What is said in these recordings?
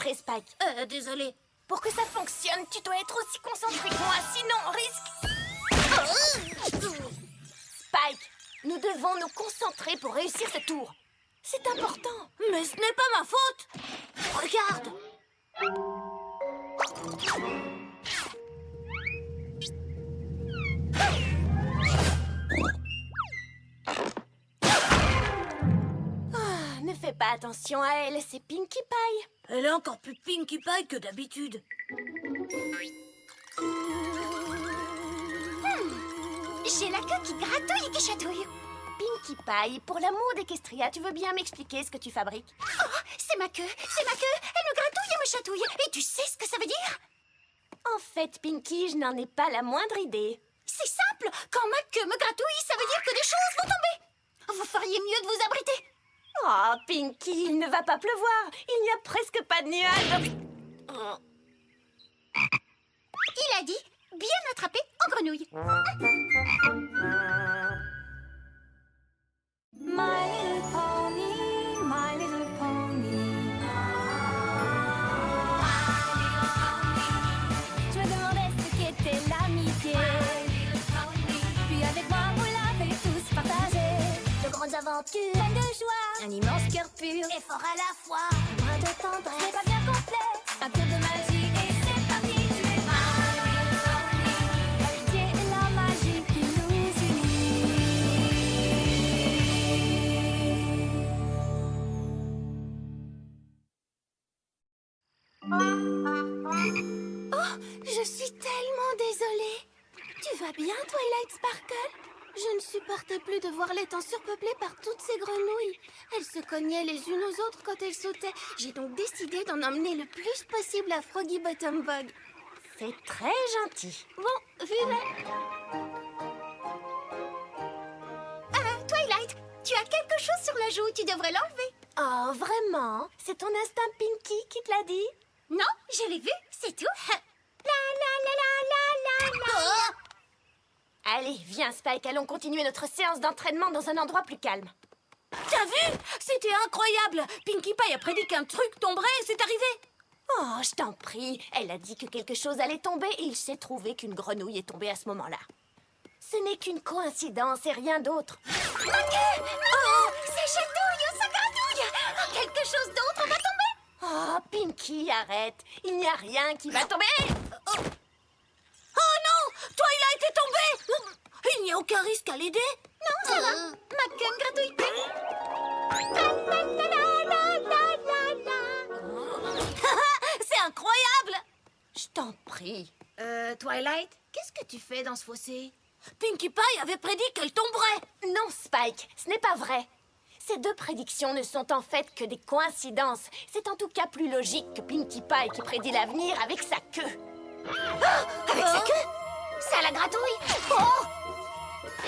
concentré, Spike. Désolé. Pour que ça fonctionne, tu dois être aussi concentré que moi, sinon on risque... Spike, nous devons nous concentrer pour réussir ce tour. C'est important. Mais ce n'est pas ma faute. Regarde. Ne fais pas attention à elle, c'est Pinkie Pie. Elle est encore plus Pinkie Pie que d'habitude. J'ai la queue qui gratouille et qui chatouille. Pinkie Pie, pour l'amour d'Equestria, tu veux bien m'expliquer ce que tu fabriques? Oh, c'est ma queue, c'est ma queue. Elle me gratouille et me chatouille. Et tu sais ce que ça veut dire? En fait, Pinkie, je n'en ai pas la moindre idée. C'est simple. Quand ma queue me gratouille, ça veut dire que des choses vont tomber. Vous feriez mieux de vous abriter. Oh, Pinkie, il ne va pas pleuvoir. Il n'y a presque pas de nuages. Il a dit bien attrapé en grenouille. My little pony, my little pony. Je me demandais ce qu'était l'amitié. Puis avec moi, vous l'avez tous partagé. De grandes aventures, pleines de joie. Un immense cœur pur Et fort à la fois. un brin de tendresse. C'est pas bien complet. Un tour de magie et c'est parti. Tu es my little pony. L'amitié et la magie qui nous Oh, je suis tellement désolée. Tu vas bien, Twilight Sparkle? Je ne supportais plus de voir l'étang surpeuplé par toutes ces grenouilles. Elles se cognaient les unes aux autres quand elles sautaient. J'ai donc décidé d'en emmener le plus possible à Froggy Bottom Bog. C'est très gentil. Bon, vivez. Twilight, tu as quelque chose sur la joue, tu devrais l'enlever. Oh, vraiment? C'est ton instinct Pinkie qui te l'a dit? Non, je l'ai vu, c'est tout. La la la la la la la. Allez, viens, Spike, allons continuer notre séance d'entraînement dans un endroit plus calme. T'as vu? C'était incroyable. Pinkie Pie a prédit qu'un truc tomberait et c'est arrivé. Oh, je t'en prie. Elle a dit que quelque chose allait tomber et il s'est trouvé qu'une grenouille est tombée à ce moment-là. Ce n'est qu'une coïncidence et rien d'autre. Oh, ça chatouille, ça gratouille. Oh, quelque chose d'autre va tomber. Oh, Pinkie, arrête. Il n'y a rien qui va tomber. Oh non! Twilight est tombée! Il n'y a aucun risque à l'aider? Non, ça va. Ma queue ne gratouille plus. La la la la la la la. C'est incroyable! Je t'en prie. Twilight, qu'est-ce que tu fais dans ce fossé? Pinkie Pie avait prédit qu'elle tomberait. Non, Spike, ce n'est pas vrai. Ces deux prédictions ne sont en fait que des coïncidences. C'est en tout cas plus logique que Pinkie Pie qui prédit l'avenir avec sa queue. Avec sa queue, ça la gratouille. Oh.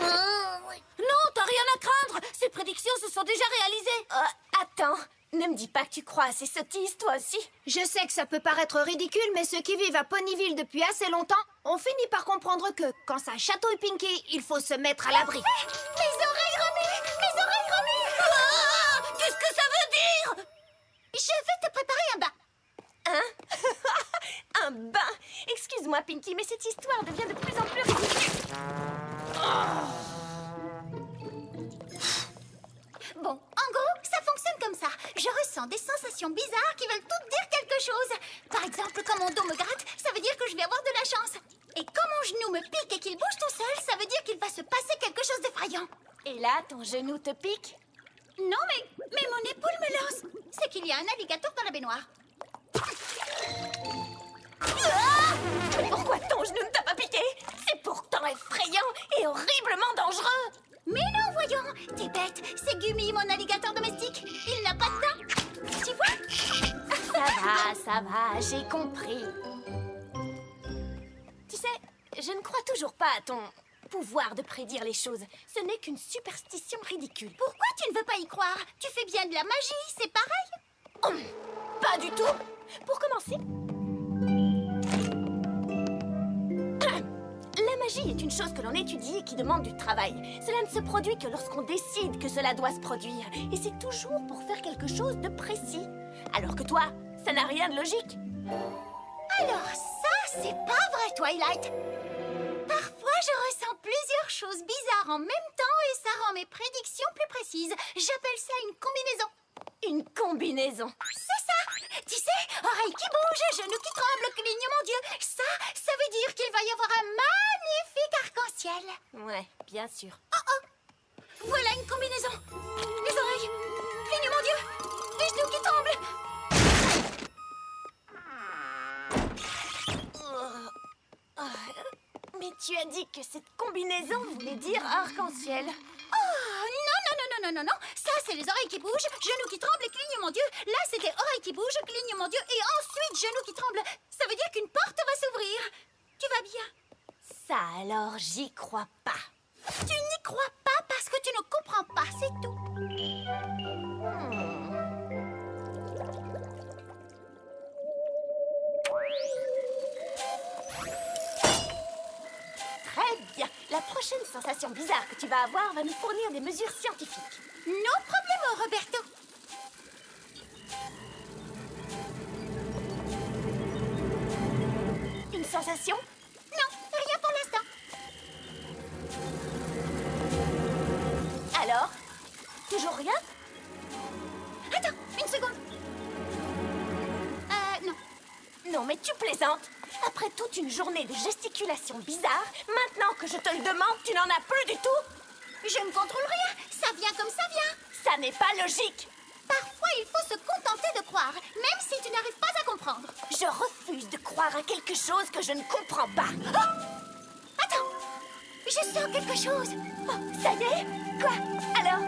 Non, t'as rien à craindre. Ces prédictions se sont déjà réalisées. Attends, ne me dis pas que tu crois à ces sottises, toi aussi. Je sais que ça peut paraître ridicule, mais ceux qui vivent à Ponyville depuis assez longtemps ont fini par comprendre que, quand ça chatouille Pinkie, il faut se mettre à l'abri. Mes oreilles remuent, mes oreilles remuent. Qu'est-ce que ça veut dire? Je vais te préparer un bain. Hein? Un bain? Excuse-moi, Pinkie, mais cette histoire devient de plus en plus ridicule. Bon, en gros, ça fonctionne comme ça. Je ressens des sensations bizarres qui veulent toutes dire quelque chose. Par exemple, quand mon dos me gratte, ça veut dire que je vais avoir de la chance. Et quand mon genou me pique et qu'il bouge tout seul, ça veut dire qu'il va se passer quelque chose d'effrayant. Et là, ton genou te pique? Non, mais mon épaule me lance. C'est qu'il y a un alligator dans la baignoire. Mais pourquoi ton genou ne t'a pas piqué? C'est pourtant effrayant et horriblement dangereux. Mais non, voyons. T'es bête. C'est Gummy, mon alligator domestique. Il n'a pas de dents. Tu vois? Ça va, j'ai compris. Tu sais, je ne crois toujours pas à ton pouvoir de prédire les choses. Ce n'est qu'une superstition ridicule. Pourquoi tu ne veux pas y croire? Tu fais bien de la magie, c'est pareil. Pas du tout. Pour commencer, la magie est une chose que l'on étudie et qui demande du travail. Cela ne se produit que lorsqu'on décide que cela doit se produire. Et c'est toujours pour faire quelque chose de précis. Alors que toi, Ça n'a rien de logique. Alors ça, c'est pas vrai, Twilight. Parfois, je ressens plusieurs choses bizarres en même temps et ça rend mes prédictions plus précises. J'appelle ça une combinaison. Une combinaison. C'est ça. Tu sais, oreilles qui bougent, genoux qui tremblent, clignement d'yeux. Ça veut dire qu'il va y avoir un magnifique arc-en-ciel. Ouais, bien sûr. Voilà une combinaison. Les oreilles, clignement d'yeux, les genoux qui tremblent. Mais tu as dit que cette combinaison voulait dire arc-en-ciel. Oh, non. Ça, c'est les oreilles qui bougent, genoux qui tremblent et clignement d'yeux. Là, c'était oreilles qui bougent, clignement d'yeux et ensuite genoux qui tremblent. Ça veut dire qu'une porte va s'ouvrir. Tu vas bien? Ça alors, j'y crois pas. Tu n'y crois pas parce que tu ne comprends pas, c'est tout. Très bien. La prochaine sensation bizarre que tu vas avoir va nous fournir des mesures scientifiques. No problemo, Roberto. Une sensation? Non, rien pour l'instant. Alors? Toujours rien? Attends, une seconde. Non. Non, mais tu plaisantes. Après toute une journée de gesticulation bizarre, maintenant que je te le demande, tu n'en as plus du tout? Je ne contrôle rien. Ça vient comme ça vient. Ça n'est pas logique. Parfois, il faut se contenter de croire, même si tu n'arrives pas à comprendre. Je refuse de croire à quelque chose que je ne comprends pas. Oh, Attends, je sens quelque chose. oh, ça y est? Quoi? Alors?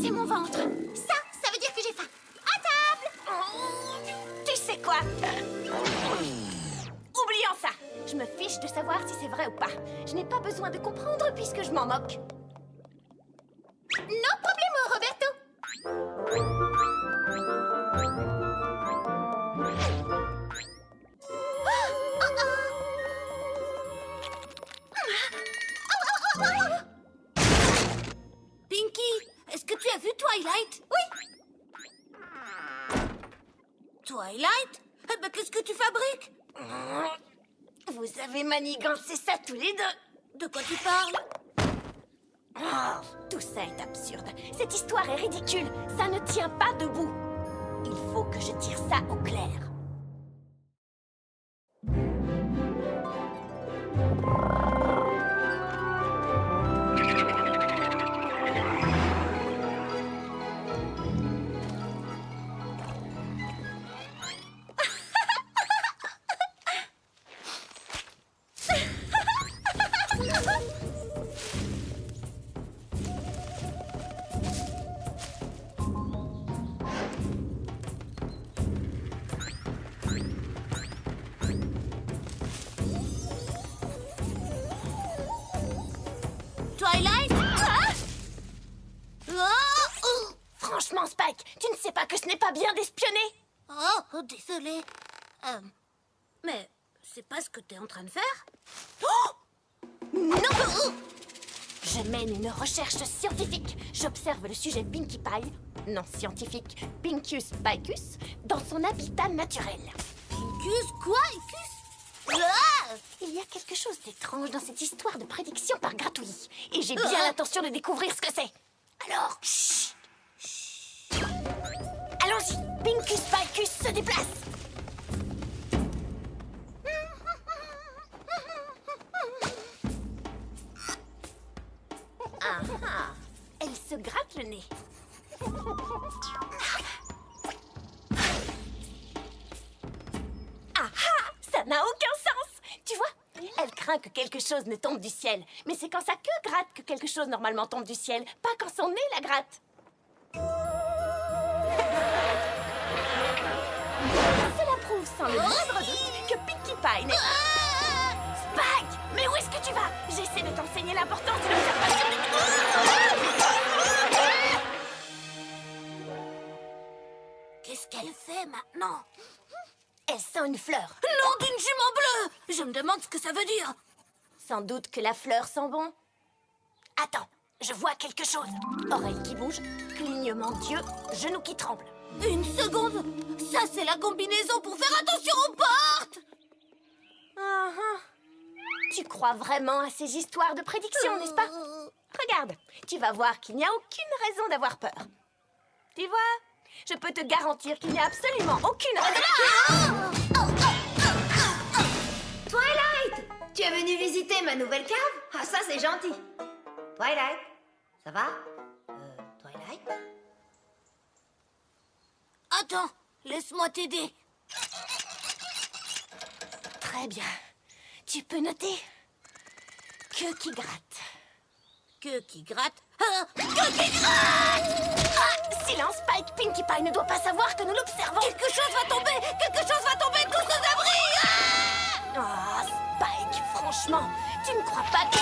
C'est mon ventre. Ça veut dire que j'ai faim. À table. Oh, tu sais quoi? Oublions ça. Je me fiche de savoir si c'est vrai ou pas. Je n'ai pas besoin de comprendre puisque je m'en moque. No problemo, Roberto. Pinky, est-ce que tu as vu Twilight? Oui. Twilight? Eh ben, qu'est-ce que tu fabriques? Vous avez manigancé ça tous les deux. De quoi tu parles? Oh, tout ça est absurde. Cette histoire est ridicule. Ça ne tient pas debout. Il faut que je tire ça au clair. Twilight? Franchement, Spike, tu ne sais pas que ce n'est pas bien d'espionner? Oh, désolé. Mais c'est pas ce que t'es en train de faire? Non! Je mène une recherche scientifique. J'observe le sujet Pinkie Pie, non scientifique, Pinkus Picus, dans son habitat naturel. Pinkus quoi? Ah! Il y a quelque chose d'étrange dans cette histoire de prédiction par gratouillis. Et j'ai bien l'intention de découvrir ce que c'est. Alors, chut! Allons-y, Pinkus Picus se déplace. Ah ah, elle se gratte le nez. Ah ah, ça n'a aucun sens. Tu vois, elle craint que quelque chose ne tombe du ciel. Mais c'est quand sa queue gratte que quelque chose normalement tombe du ciel, pas quand son nez la gratte. Cela prouve sans le moindre doute que Pinkie Pie n'est... Spike, mais où est-ce que tu vas? J'essaie de t'enseigner l'importance de l'observation du... Qu'est-ce qu'elle fait maintenant? Elle sent une fleur. Nom d'une jument bleue! Je me demande ce que ça veut dire. Sans doute que la fleur sent bon. Attends, je vois quelque chose. Oreille qui bouge, clignement d'yeux, genoux qui tremblent. Une seconde. Ça, c'est la combinaison pour faire attention aux portes. Tu crois vraiment à ces histoires de prédictions, n'est-ce pas? Regarde, tu vas voir qu'il n'y a aucune raison d'avoir peur. Tu vois, je peux te garantir qu'il n'y a absolument aucune raison... Twilight! Tu es venue visiter ma nouvelle cave? Ah, ça, c'est gentil. Twilight, ça va? Twilight? Attends, laisse-moi t'aider. Très bien. Tu peux noter. Queue qui gratte. Queue qui gratte. Queue qui gratte! Ah, silence, Spike. Pinkie Pie ne doit pas savoir que nous l'observons. Quelque chose va tomber! Quelque chose va tomber! Tous aux abris! Oh, Spike, franchement, tu ne crois pas que...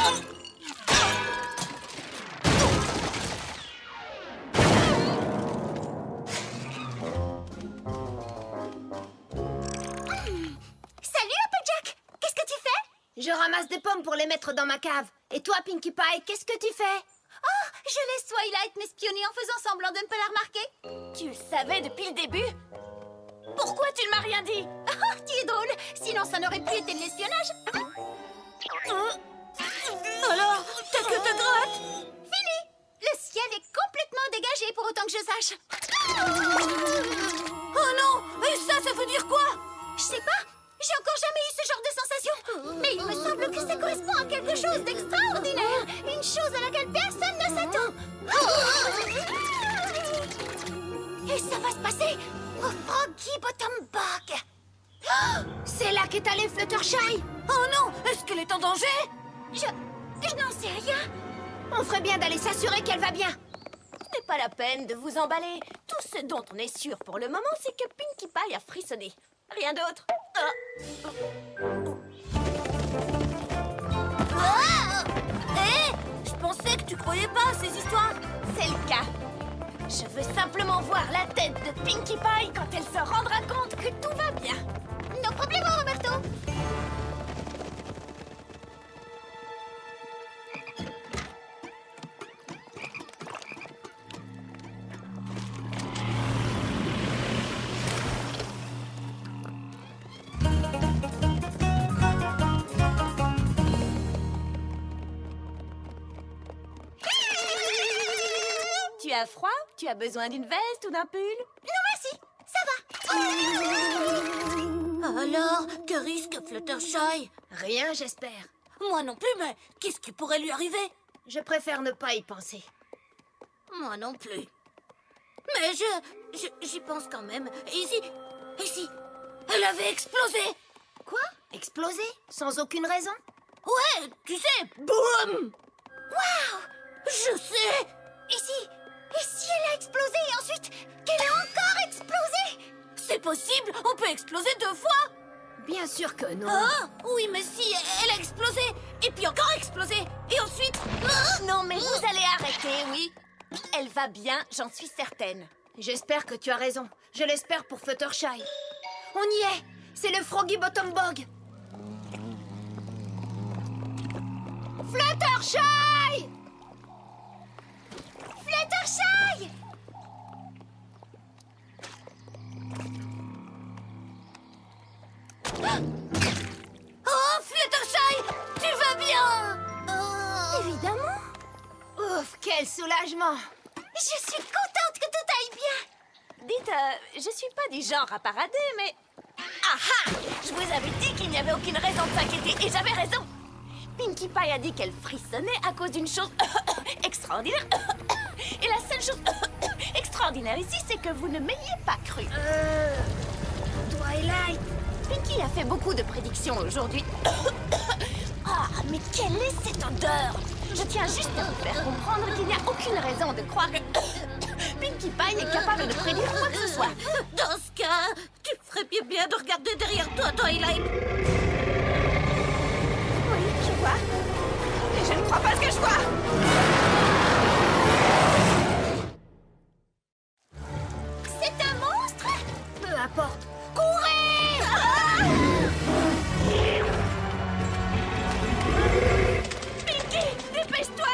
Salut, Applejack! Qu'est-ce que tu fais? Je ramasse des pommes pour les mettre dans ma cave. Et toi, Pinkie Pie, qu'est-ce que tu fais? Oh, je laisse Twilight m'espionner en faisant semblant de ne pas la remarquer. Tu le savais depuis le début? Pourquoi tu ne m'as rien dit? Oh, tu es drôle! Sinon, ça n'aurait plus été de l'espionnage. Alors, ta queue te gratte? Fini! Le ciel est complètement dégagé pour autant que je sache. Oh non! Et ça veut dire quoi? Je sais pas. J'ai encore jamais eu ce genre de sensation. Mais il me semble que ça correspond à quelque chose d'extraordinaire. Une chose à laquelle personne ne s'attend. Et ça va se passer au Froggy Bottom Bog. C'est là qu'est allé Fluttershy. Oh non! Est-ce qu'elle est en danger? Je n'en sais rien. On ferait bien d'aller s'assurer qu'elle va bien. Ce n'est pas la peine de vous emballer. Tout ce dont on est sûr pour le moment, c'est que Pinkie Pie a frissonné. Rien d'autre. Je pensais que tu croyais pas à ces histoires. C'est le cas. Je veux simplement voir la tête de Pinkie Pie quand elle se rendra compte que tout va bien. No problemo, Roberto. Tu as froid? Tu as besoin d'une veste ou d'un pull? Non, merci. Ça va. Alors, que risque Fluttershy? Rien, j'espère. Moi non plus, mais qu'est-ce qui pourrait lui arriver? Je préfère ne pas y penser. Moi non plus. Mais j'y pense quand même. Et si elle avait explosé? Quoi? Exploser? Sans aucune raison? Ouais, tu sais, boum! Waouh! Je sais! Et si elle a explosé et ensuite qu'elle a encore explosé? C'est possible, on peut exploser 2 fois! Bien sûr que non. Ah, oui, mais si, elle a explosé, et puis encore explosé, et ensuite... Ah! Non, mais vous allez arrêter, oui. Elle va bien, j'en suis certaine. J'espère que tu as raison. Je l'espère pour Fluttershy. On y est. C'est le Froggy Bottom Bog. Fluttershy! Fluttershy! Oh, Fluttershy! Tu vas bien? Évidemment. Ouf, quel soulagement. Je suis contente que tout aille bien. Dites, je suis pas du genre à parader, mais... Ah ah! Je vous avais dit qu'il n'y avait aucune raison de s'inquiéter, et j'avais raison. Pinkie Pie a dit qu'elle frissonnait à cause d'une chose extraordinaire. Et la seule chose extraordinaire ici, c'est que vous ne m'ayez pas cru. Twilight. Pinkie a fait beaucoup de prédictions aujourd'hui. Ah, mais quelle est cette odeur? Je tiens juste à vous faire comprendre qu'il n'y a aucune raison de croire que Pinkie Pie est capable de prédire quoi que ce soit. Dans ce cas, tu ferais bien de regarder derrière toi, Twilight. Oui, je vois. Mais je ne crois pas ce que je vois. C'est un monstre? Peu importe. Courez! Pinkie, dépêche-toi!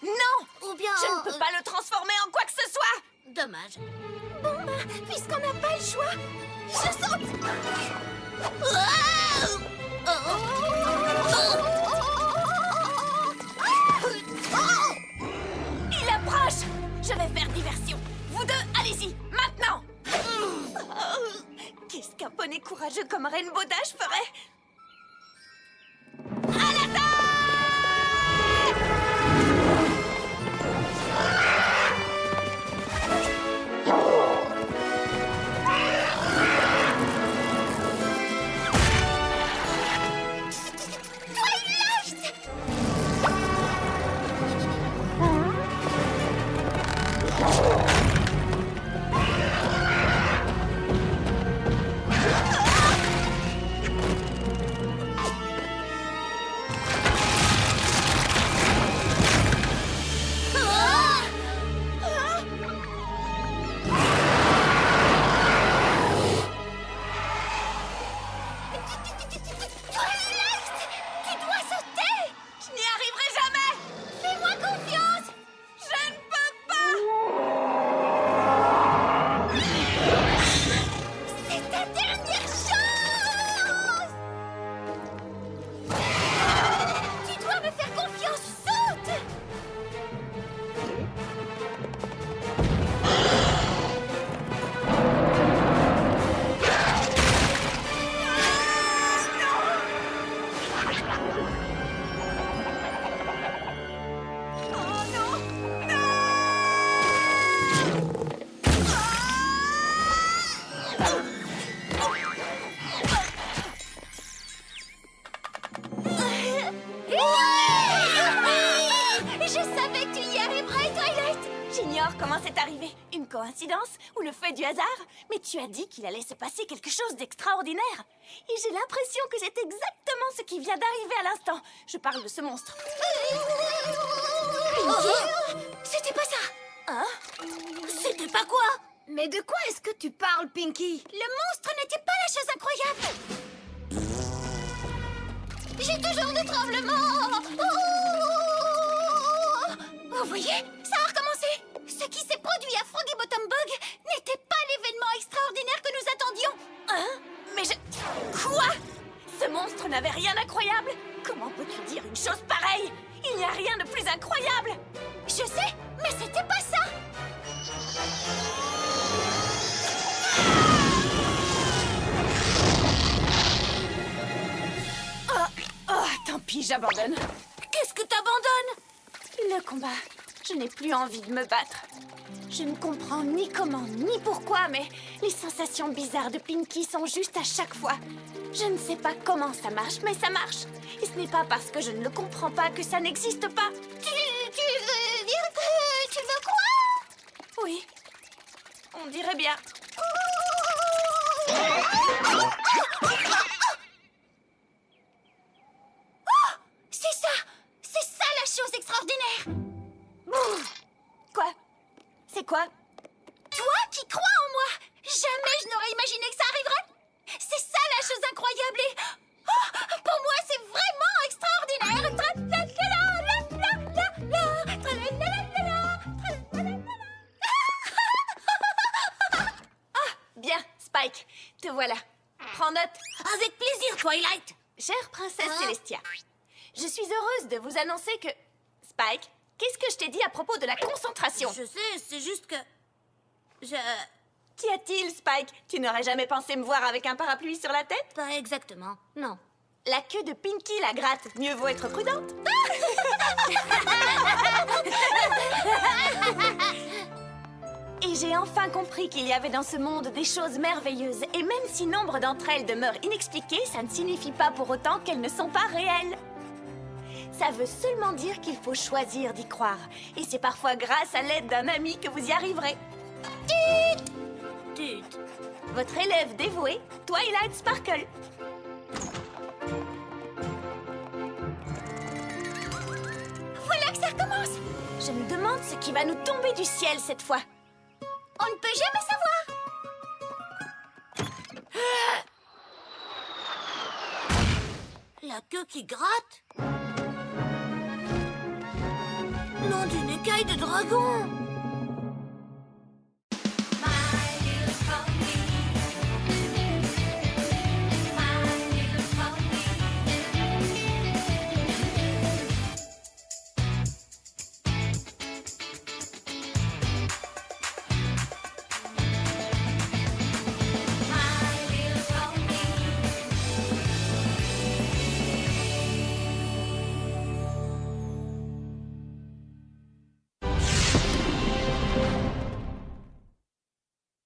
Non! Ou bien... Je ne peux pas le transformer en quoi que ce soit! Dommage. Bon, bah, puisqu'on n'a pas le choix, je saute. Il approche! Je vais faire diversion. Vous deux, allez-y, maintenant! Qu'est-ce qu'un poney courageux comme Rainbow Dash ferait? À l'attaque! Comment c'est arrivé? Une coïncidence ou le fait du hasard? Mais tu as dit qu'il allait se passer quelque chose d'extraordinaire. Et j'ai l'impression que c'est exactement ce qui vient d'arriver à l'instant. Je parle de ce monstre. C'était pas ça. Hein? C'était pas quoi? Mais de quoi est-ce que tu parles, Pinky? Le monstre n'était pas la chose incroyable. J'ai toujours des tremblements. Vous voyez? Ça a recommencé. Ce qui s'est produit à Froggy Bottom Bog n'était pas l'événement extraordinaire que nous attendions. Hein? Mais je... Quoi? Ce monstre n'avait rien d'incroyable? Comment peux-tu dire une chose pareille? Il n'y a rien de plus incroyable. Je sais, mais c'était pas ça. Tant pis, j'abandonne. Qu'est-ce que t'abandonnes? Le combat. Je n'ai plus envie de me battre. Je ne comprends ni comment, ni pourquoi, mais les sensations bizarres de Pinky sont juste à chaque fois. Je ne sais pas comment ça marche, mais ça marche. Et ce n'est pas parce que je ne le comprends pas que ça n'existe pas. Tu veux dire que tu le crois? Oui, on dirait bien. C'est ça la chose extraordinaire. Quoi? C'est quoi? Toi qui crois en moi, jamais je n'aurais imaginé que ça arriverait. C'est ça la chose incroyable et... pour moi, c'est vraiment extraordinaire. Bien, Spike, te voilà. Prends note. Avec plaisir, Twilight. Chère princesse Célestia, je suis heureuse de vous annoncer que... Spike, qu'est-ce que je t'ai dit à propos de la concentration? Je sais, c'est juste que... Qu'y a-t-il, Spike? Tu n'aurais jamais pensé me voir avec un parapluie sur la tête? Pas exactement, non. La queue de Pinky la gratte. Mieux vaut être prudente. Et j'ai enfin compris qu'il y avait dans ce monde des choses merveilleuses. Et même si nombre d'entre elles demeurent inexpliquées, ça ne signifie pas pour autant qu'elles ne sont pas réelles. Ça veut seulement dire qu'il faut choisir d'y croire. Et c'est parfois grâce à l'aide d'un ami que vous y arriverez. Tut. Votre élève dévoué, Twilight Sparkle. Voilà que ça recommence. Je me demande ce qui va nous tomber du ciel cette fois. On ne peut jamais savoir. La queue qui gratte. nom d'une écaille de dragon!